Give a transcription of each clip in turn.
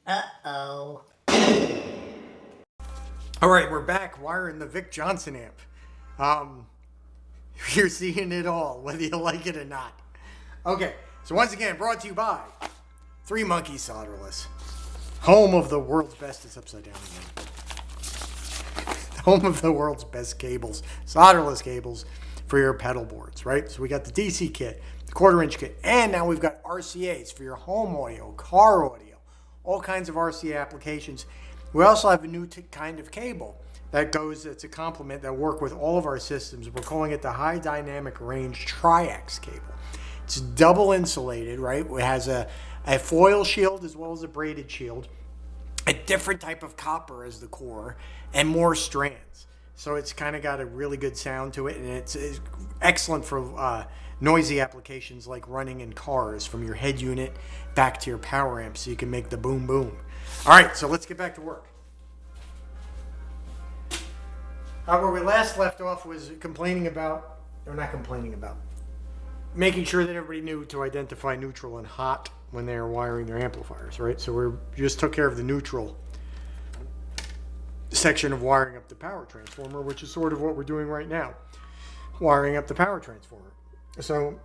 Uh-oh. All right, we're back wiring the Vic Johnson amp. You're seeing it all, whether you like it or not. Okay, so once again, brought to you by Three Monkeys Solderless, home of the world's best. It's upside down again. Home of the world's best cables, solderless cables for your pedal boards, right? So we got the DC kit, the 1/4-inch kit, and now we've got RCAs for your home audio, car audio, all kinds of RCA applications. We also have a new kind of cable that goes, it's a complement that work with all of our systems. We're calling it the High Dynamic Range Triax cable. It's double insulated, right? It has a foil shield as well as a braided shield, a different type of copper as the core, and more strands. So it's kind of got a really good sound to it, and it's excellent for noisy applications like running in cars from your head unit back to your power amp so you can make the boom boom. All right, so let's get back to work. Where we last left off was making sure that everybody knew to identify neutral and hot when they are wiring their amplifiers, right? So we just took care of the neutral section of wiring up the power transformer, which is sort of what we're doing right now, wiring up the power transformer. So,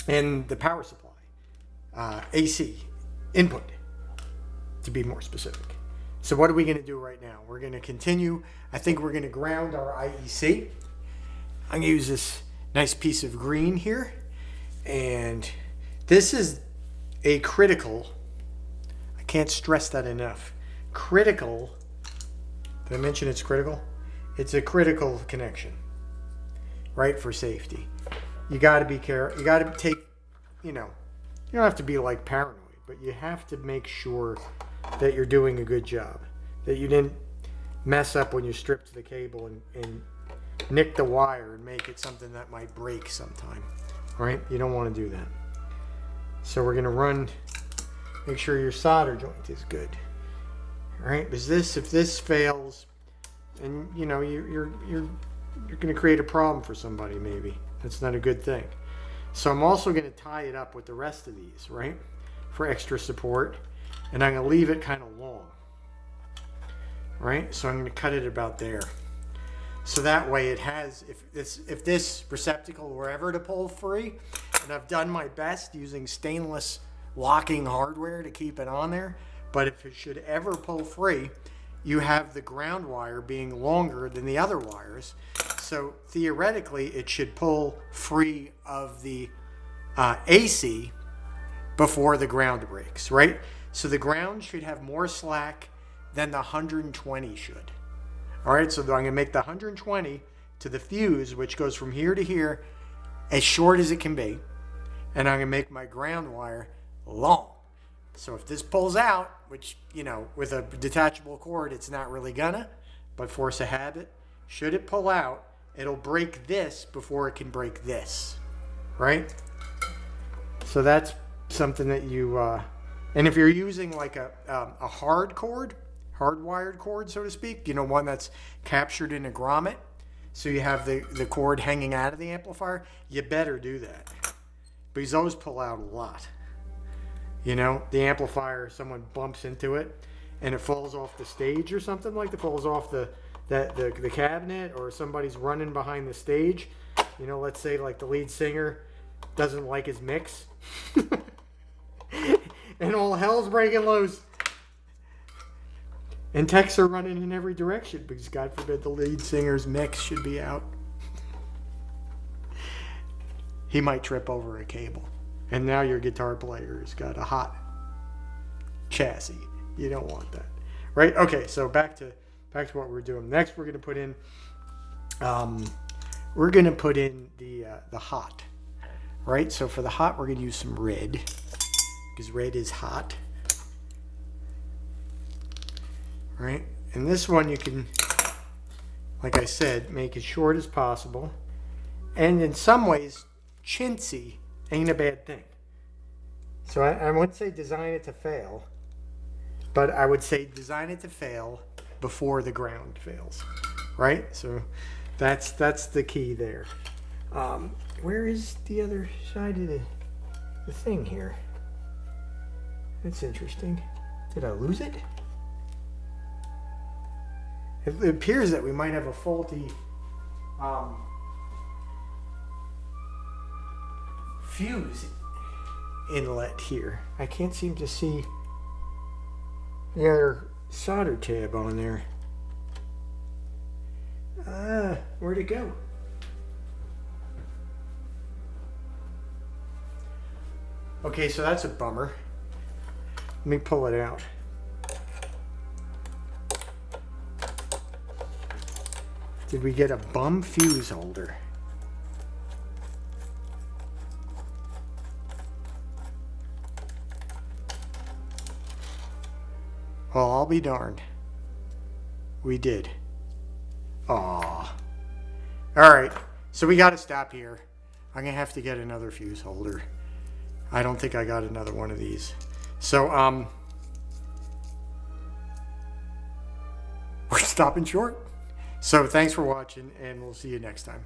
and the power supply, AC input, to be more specific. So what are we going to do right now? We're going to continue. I think we're going to ground our IEC. I'm going to use this nice piece of green here. And this is a critical, I can't stress that enough, critical, did I mention it's critical? It's a critical connection, right, for safety. You got to be careful. You got to take, you don't have to be like paranoid, but you have to make sure that you're doing a good job, that you didn't mess up when you stripped the cable and nick the wire and make it something that might break sometime, right? You don't want to do that. So we're going to make sure your solder joint is good, all right? Because if this fails, and you're going to create a problem for somebody, maybe. That's not a good thing. So I'm also going to tie it up with the rest of these, right, for extra support. And I'm going to leave it kind of long, right? So I'm going to cut it about there. So that way it has, if this receptacle were ever to pull free, and I've done my best using stainless locking hardware to keep it on there, but if it should ever pull free, you have the ground wire being longer than the other wires. So theoretically, it should pull free of the AC before the ground breaks, right? So the ground should have more slack than the 120 should. All right, so I'm going to make the 120 to the fuse, which goes from here to here, as short as it can be. And I'm going to make my ground wire long. So if this pulls out, which, with a detachable cord, it's not really gonna, but force of habit, should it pull out, it'll break this before it can break this, right? So that's something that you... And if you're using like a hard cord, hardwired cord, so to speak, one that's captured in a grommet, so you have the cord hanging out of the amplifier, you better do that. Because those pull out a lot. The amplifier, someone bumps into it, and it falls off the stage or something like that, falls off the cabinet, or somebody's running behind the stage. Let's say like the lead singer doesn't like his mix. And all hell's breaking loose. And texts are running in every direction because God forbid the lead singer's mix should be out. He might trip over a cable. And now your guitar player has got a hot chassis. You don't want that. Right? Okay, so back to what we're doing. Next we're going to put in the hot. Right? So for the hot we're going to use some red. Because red is hot, right? And this one you can, like I said, make as short as possible. And in some ways, chintzy ain't a bad thing. So I wouldn't say design it to fail, but I would say design it to fail before the ground fails, right? So that's the key there. Where is the other side of the thing here? That's interesting. Did I lose it? It appears that we might have a faulty fuse inlet here. I can't seem to see the other solder tab on there. Where'd it go? Okay, so that's a bummer. Let me pull it out. Did we get a bum fuse holder? Well, I'll be darned. We did. Aw. Alright, so we gotta stop here. I'm gonna have to get another fuse holder. I don't think I got another one of these. So, we're stopping short. So thanks for watching, and we'll see you next time.